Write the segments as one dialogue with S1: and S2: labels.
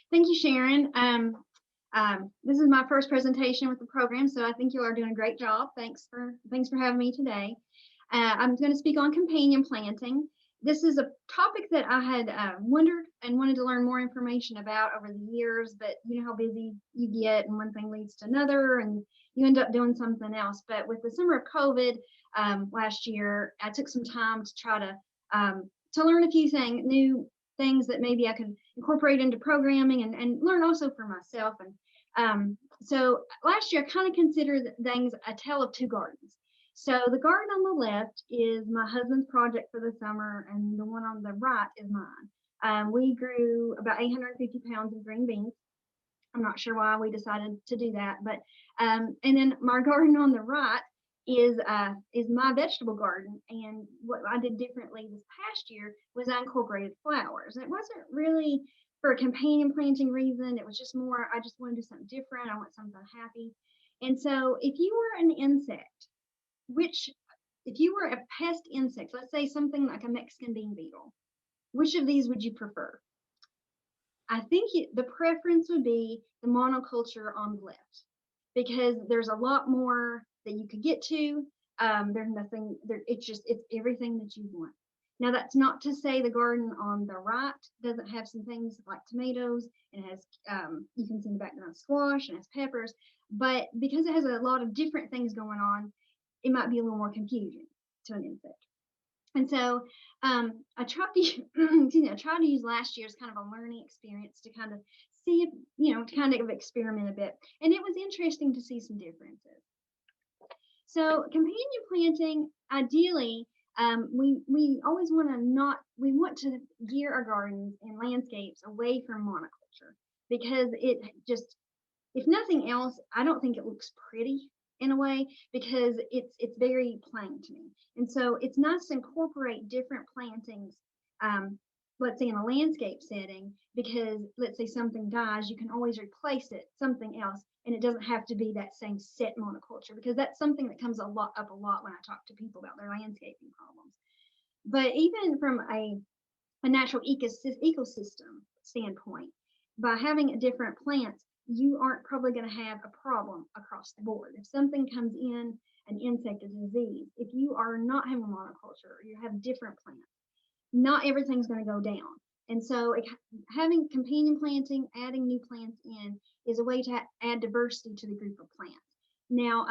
S1: Thank you, Sharon. This is my first presentation with the program, so I think you are doing a great job. Thanks for having me today. I'm going to speak on companion planting. This is a topic that I had wondered and wanted to learn more information about over the years, but you know how busy you get, and one thing leads to another, and you end up doing something else. But with the summer of COVID last year, I took some time to try to learn a few new things that maybe I could incorporate into programming and learn also for myself. And so last year, I kind of considered things a tale of two gardens. So the garden on the left is my husband's project for the summer, and the one on the right is mine. We grew about 850 pounds of green beans. I'm not sure why we decided to do that, but and then my garden on the right is my vegetable garden. And what I did differently this past year was I incorporated flowers. And it wasn't really for a companion planting reason. It was just more I just want to do something different. I want something happy. And so if you were an insect, if you were a pest insect, let's say something like a Mexican bean beetle, which of these would you prefer? I think the preference would be the monoculture on the left, because there's a lot more that you could get to. There's nothing there. It's everything that you want. Now, that's not to say the garden on the right doesn't have some things like tomatoes, and it has, you can see in the background, squash, and it has peppers, but because it has a lot of different things going on, it might be a little more confusing to an insect. And so I tried to use last year as kind of a learning experience to kind of see if, to kind of experiment a bit. And it was interesting to see some differences. So companion planting, ideally, we always we want to gear our gardens and landscapes away from monoculture, because it just, if nothing else, I don't think it looks pretty in a way, because it's very plain to me. And so it's nice to incorporate different plantings, let's say in a landscape setting, because let's say something dies, you can always replace it something else, and it doesn't have to be that same set monoculture, because that's something that comes up a lot when I talk to people about their landscaping problems. But even from a natural ecosystem standpoint, by having different plants, you aren't probably going to have a problem across the board. If something comes in, an insect, a disease, if you are not having monoculture, or you have different plants, not everything's going to go down. And so having companion planting, adding new plants in, is a way to add diversity to the group of plants. Now,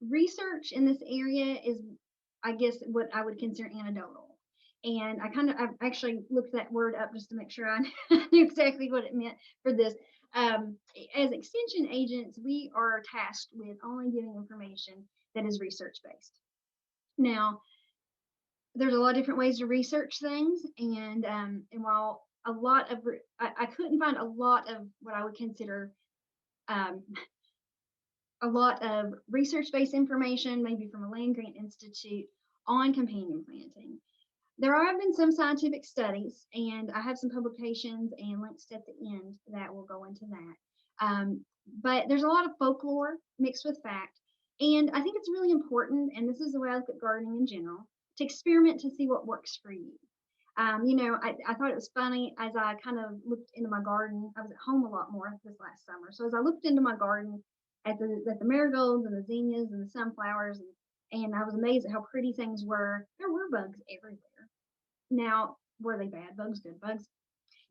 S1: research in this area is, I guess, what I would consider anecdotal. And I've actually looked that word up just to make sure I knew exactly what it meant for this. As extension agents, we are tasked with only giving information that is research-based. Now, there's a lot of different ways to research things, and while a lot of I couldn't find a lot of what I would consider a lot of research-based information, maybe from a land grant institute, on companion planting. There have been some scientific studies, and I have some publications and links at the end that will go into that. But there's a lot of folklore mixed with fact, and I think it's really important, and this is the way I look at gardening in general, to experiment to see what works for you. I thought it was funny as I kind of looked into my garden. I was at home a lot more this last summer, so as I looked into my garden at the marigolds and the zinnias and the sunflowers, and I was amazed at how pretty things were. There were bugs everywhere. Now, were they bad bugs, good bugs?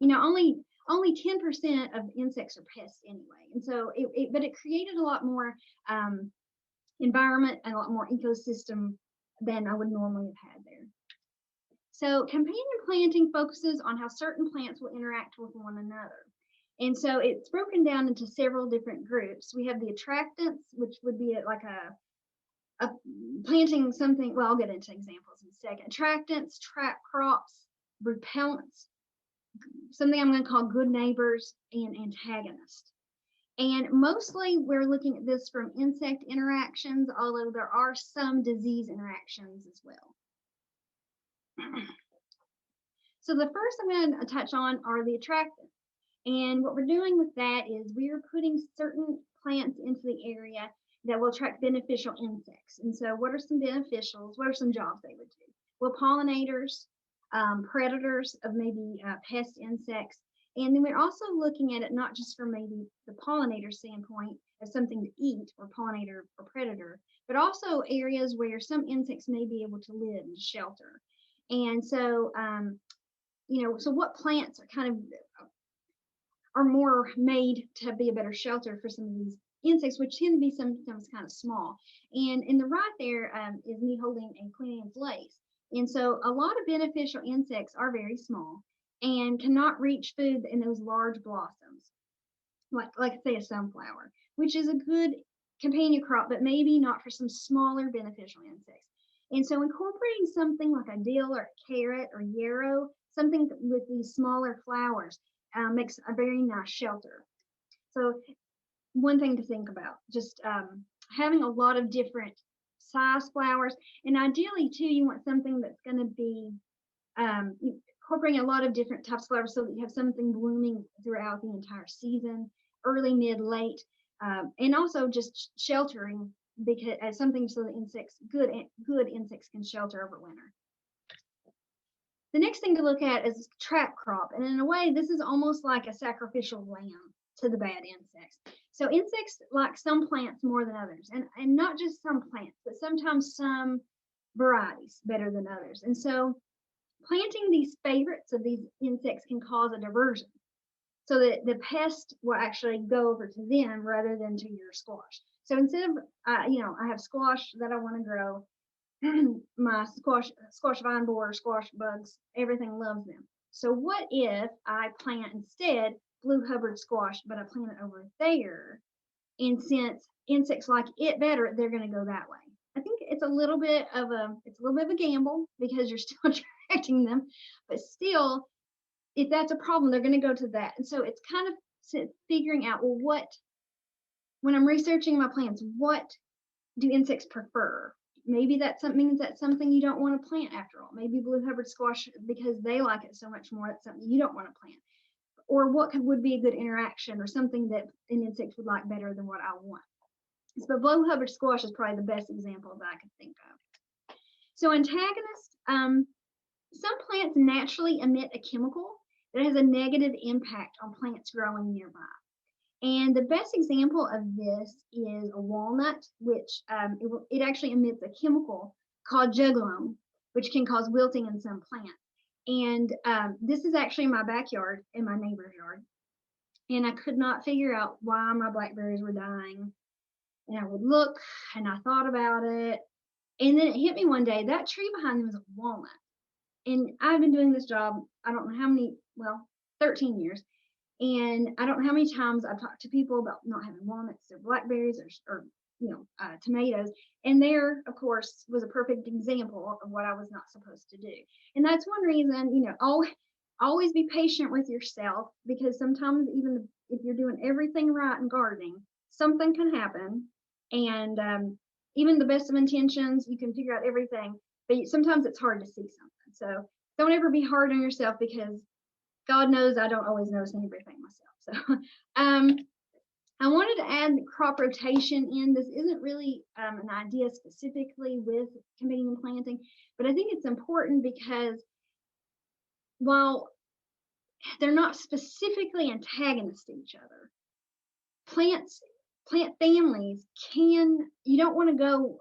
S1: Only 10% of insects are pests anyway. And so, but it created a lot more environment and a lot more ecosystem than I would normally have had there. So companion planting focuses on how certain plants will interact with one another. And so it's broken down into several different groups. We have the attractants, which would be like a planting something, well, I'll get into examples in a second. Attractants, trap crops, repellents, something I'm going to call good neighbors, and antagonists. And mostly we're looking at this from insect interactions, although there are some disease interactions as well. So the first I'm going to touch on are the attractants. And what we're doing with that is we are putting certain plants into the area that will attract beneficial insects. And so what are some beneficials? What are some jobs they would do? Well, pollinators, predators of maybe pest insects, And then we're also looking at it not just from maybe the pollinator standpoint as something to eat or pollinator or predator, but also areas where some insects may be able to live and shelter. And so, so what plants are kind of are more made to be a better shelter for some of these insects, which tend to be sometimes kind of small. And in the right there is me holding a Queen Anne's lace. And so a lot of beneficial insects are very small and cannot reach food in those large blossoms, like say a sunflower, which is a good companion crop, but maybe not for some smaller beneficial insects. And so incorporating something like a dill or a carrot or yarrow, something with these smaller flowers, makes a very nice shelter. So one thing to think about, just having a lot of different size flowers, and ideally too, you want something that's going to be incorporating a lot of different types of flowers so that you have something blooming throughout the entire season, early, mid, late, and also just sheltering because as something so the insects, good insects can shelter over winter. The next thing to look at is trap crop, and in a way, this is almost like a sacrificial lamb to the bad insects. So insects like some plants more than others, and not just some plants, but sometimes some varieties better than others. And so planting these favorites of these insects can cause a diversion so that the pest will actually go over to them rather than to your squash. So instead of, I have squash that I want to grow, my squash vine borer, squash bugs, everything loves them. So what if I plant instead blue Hubbard squash, but I plant it over there, and since insects like it better, they're going to go that way. I think it's a little bit of a gamble because you're still attracting them, but still, if that's a problem, they're going to go to that. And so it's kind of figuring out, well, when I'm researching my plants, what do insects prefer? Maybe that's something you don't want to plant after all. Maybe blue Hubbard squash, because they like it so much more, it's something you don't want to plant. Or what would be a good interaction or something that an insect would like better than what I want. So blue Hubbard squash is probably the best example that I could think of. So antagonists, some plants naturally emit a chemical that has a negative impact on plants growing nearby. And the best example of this is a walnut, which it actually emits a chemical called juglone, which can cause wilting in some plants. And this is actually in my backyard, in my neighbor's yard. And I could not figure out why my blackberries were dying. And I would look, and I thought about it. And then it hit me one day, that tree behind them was a walnut. And I've been doing this job, I don't know how many, 13 years. And I don't know how many times I've talked to people about not having walnuts or blackberries or tomatoes. And there, of course, was a perfect example of what I was not supposed to do. And that's one reason, always be patient with yourself, because sometimes even if you're doing everything right in gardening, something can happen. And even the best of intentions, you can figure out everything, but sometimes it's hard to see something. So don't ever be hard on yourself, because God knows I don't always notice everything myself. So I wanted to add crop rotation in. This isn't really an idea specifically with companion planting, but I think it's important because while they're not specifically antagonists to each other, plant families you don't want to go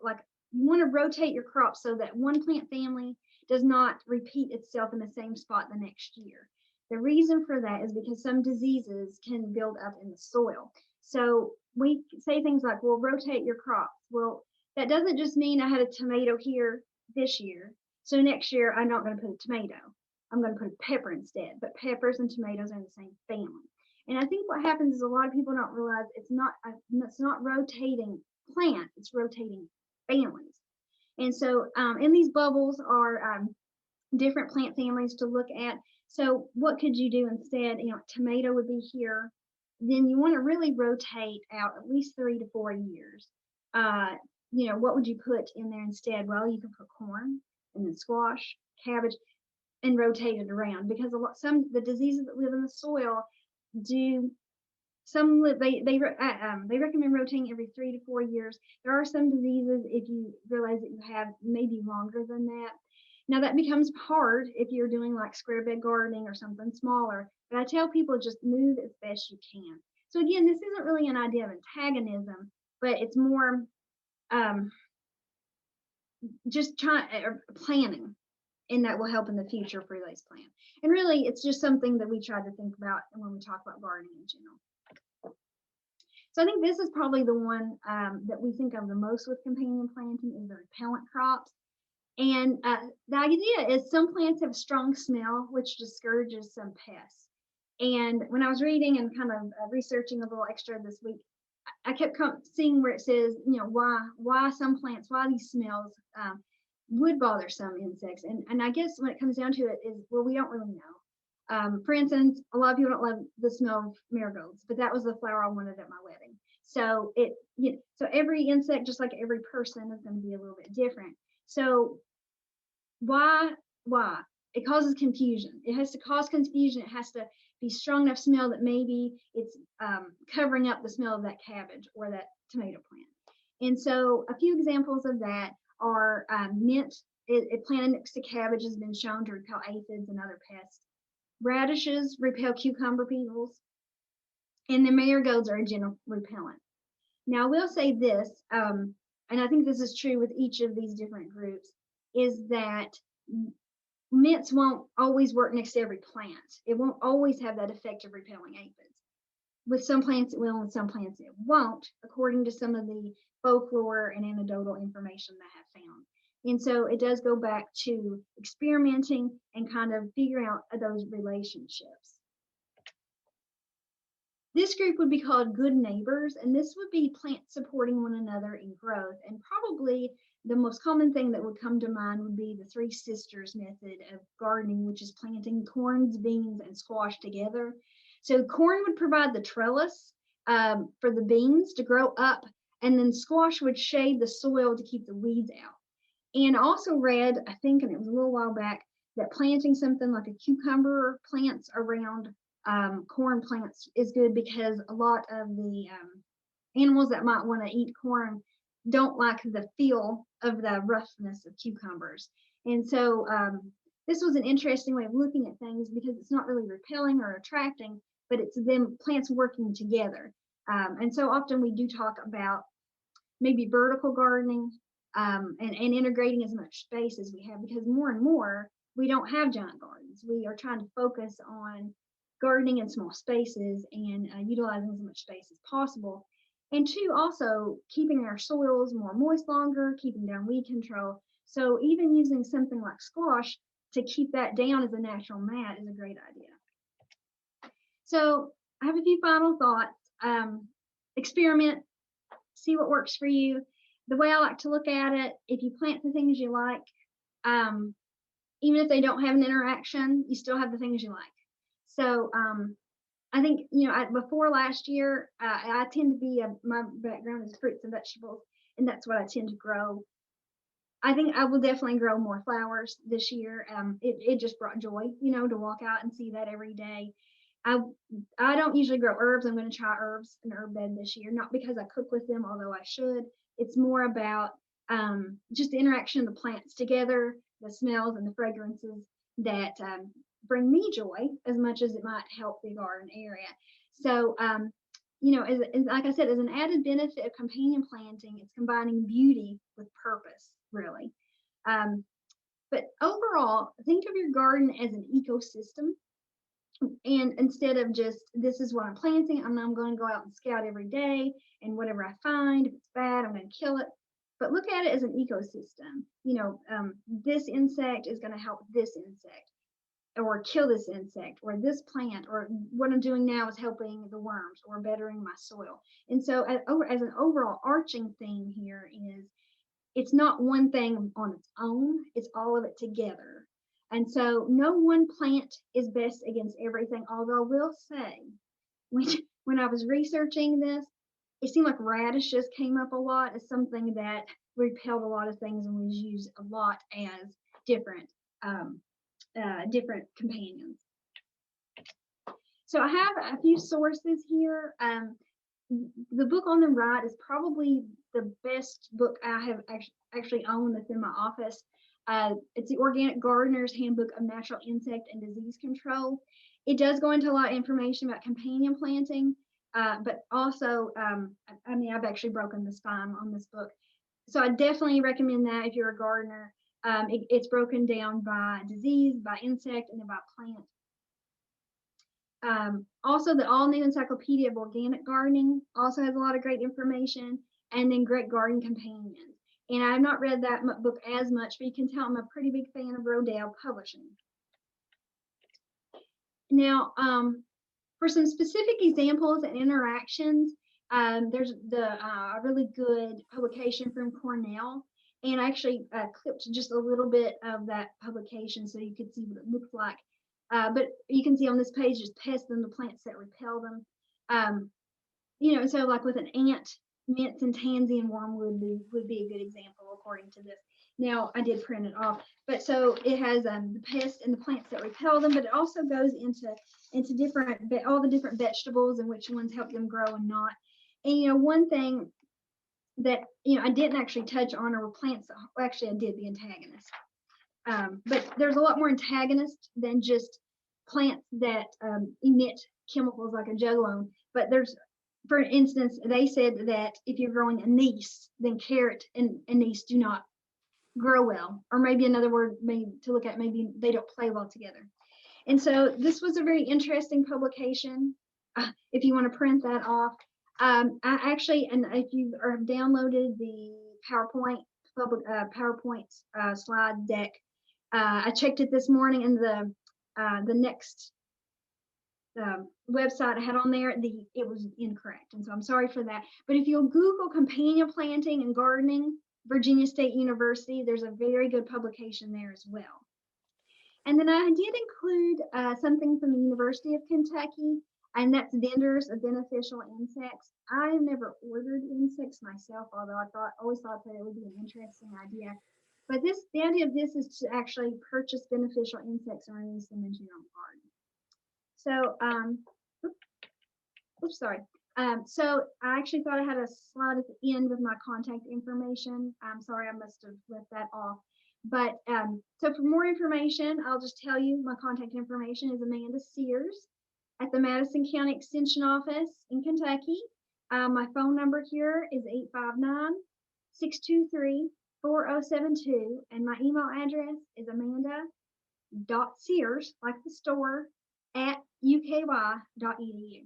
S1: you want to rotate your crops so that one plant family does not repeat itself in the same spot the next year. The reason for that is because some diseases can build up in the soil. So we say things like, well, rotate your crops. Well, that doesn't just mean I had a tomato here this year, so next year I'm not going to put a tomato. I'm going to put a pepper instead. But peppers and tomatoes are in the same family. And I think what happens is a lot of people don't realize it's not rotating plants, it's rotating families. And so in these bubbles are different plant families to look at. So what could you do instead? Tomato would be here. Then you want to really rotate out at least 3 to 4 years. What would you put in there instead? Well, you can put corn and then squash, cabbage, and rotate it around, because the diseases that live in the soil they recommend rotating every 3 to 4 years. There are some diseases, if you realize that you have, maybe longer than that. Now that becomes hard if you're doing like square bed gardening or something smaller, but I tell people just move as best you can. So again, this isn't really an idea of antagonism, but it's more just planning, and that will help in the future for these plants. And really, it's just something that we try to think about when we talk about gardening in general. So I think this is probably the one that we think of the most with companion planting is the repellent crops. And the idea is some plants have a strong smell, which discourages some pests. And when I was reading and kind of researching a little extra this week, I kept seeing where it says, why some plants, why these smells would bother some insects. And I guess when it comes down to it is, well, we don't really know. For instance, a lot of people don't love the smell of marigolds, but that was the flower I wanted at my wedding. So so every insect, just like every person, is going to be a little bit different. So why? It causes confusion. It has to cause confusion. It has to be strong enough smell that maybe it's covering up the smell of that cabbage or that tomato plant. And so a few examples of that are mint. It planted next to cabbage has been shown to repel aphids and other pests. Radishes repel cucumber beetles, and the marigolds are a general repellent. Now I will say this, and I think this is true with each of these different groups, is that mints won't always work next to every plant. It won't always have that effect of repelling aphids. With some plants it will, and some plants it won't, according to some of the folklore and anecdotal information that I have found. And so it does go back to experimenting and kind of figuring out those relationships. This group would be called good neighbors, and this would be plants supporting one another in growth. And probably the most common thing that would come to mind would be the Three Sisters method of gardening, which is planting corns, beans, and squash together. So corn would provide the trellis for the beans to grow up, and then squash would shade the soil to keep the weeds out. And also read, I think, and it was a little while back, that planting something like a cucumber plants around corn plants is good because a lot of the animals that might want to eat corn don't like the feel of the roughness of cucumbers. And so this was an interesting way of looking at things because it's not really repelling or attracting, but it's them plants working together. And so often we do talk about maybe vertical gardening and integrating as much space as we have, because more and more we don't have giant gardens. We are trying to focus on gardening in small spaces and utilizing as much space as possible. And two, also keeping our soils more moist longer, keeping down weed control. So even using something like squash to keep that down as a natural mat is a great idea. So I have a few final thoughts. Experiment, see what works for you. The way I like to look at it, if you plant the things you like, even if they don't have an interaction, you still have the things you like. So I think, before last year, I tend to be, my background is fruits and vegetables, and that's what I tend to grow. I think I will definitely grow more flowers this year. It just brought joy, to walk out and see that every day. I don't usually grow herbs. I'm going to try herbs, an herb bed this year, not because I cook with them, although I should. It's more about just the interaction of the plants together, the smells and the fragrances that bring me joy as much as it might help the garden area. So, like I said, as an added benefit of companion planting, it's combining beauty with purpose, really. But overall, think of your garden as an ecosystem. And instead of just, this is what I'm planting, I'm going to go out and scout every day, and whatever I find, if it's bad, I'm going to kill it. But look at it as an ecosystem. This insect is going to help this insect, or kill this insect, or this plant, or what I'm doing now is helping the worms or bettering my soil. And so as an overall arching theme here is, it's not one thing on its own, it's all of it together. And so no one plant is best against everything, although I will say, when I was researching this, it seemed like radishes came up a lot as something that repelled a lot of things and was used a lot as different companions. So I have a few sources here. The book on the right is probably the best book I have actually owned that's in my office. It's the Organic Gardener's Handbook of Natural Insect and Disease Control. It does go into a lot of information about companion planting, but also, I mean, I've actually broken the spine on this book. So I definitely recommend that if you're a gardener. It's broken down by disease, by insect, and then by plant. Also, the All New Encyclopedia of Organic Gardening also has a lot of great information, and then Great Garden Companions. And I've not read that book as much, but you can tell I'm a pretty big fan of Rodale Publishing. Now, for some specific examples and interactions, there's a really good publication from Cornell, and I actually clipped just a little bit of that publication so you could see what it looked like. But you can see on this page is pests and the plants that repel them. You know, so like with an ant, mints and tansy and wormwood would be a good example according to this. Now I did print it off, but so it has the pests and the plants that repel them, but it also goes into different all the different vegetables and which ones help them grow and not. And you know, one thing that I didn't actually touch on were plants. Well, actually, I did the antagonists, but there's a lot more antagonists than just plants that emit chemicals like a juglone. But there's, for instance, they said that if you're growing anise, then carrot and anise do not grow well, or maybe another word maybe to look at, maybe they don't play well together. And so this was a very interesting publication. If you want to print that off, I actually, and if you have downloaded the PowerPoint slide deck, I checked it this morning, and the next website I had on there, it was incorrect, and so I'm sorry for that. But if you'll Google companion planting and gardening, Virginia State University, there's a very good publication there as well. And then I did include something from the University of Kentucky, and that's vendors of beneficial insects. I have never ordered insects myself, although I always thought that it would be an interesting idea. But the idea of this is to actually purchase beneficial insects and release them into your own garden. So, sorry. So I actually thought I had a slide at the end with my contact information. I'm sorry, I must have left that off. But so for more information, I'll just tell you my contact information is Amanda Sears at the Madison County Extension Office in Kentucky. My phone number here is 859-623-4072, and my email address is amanda.sears, like the store, @uky.edu.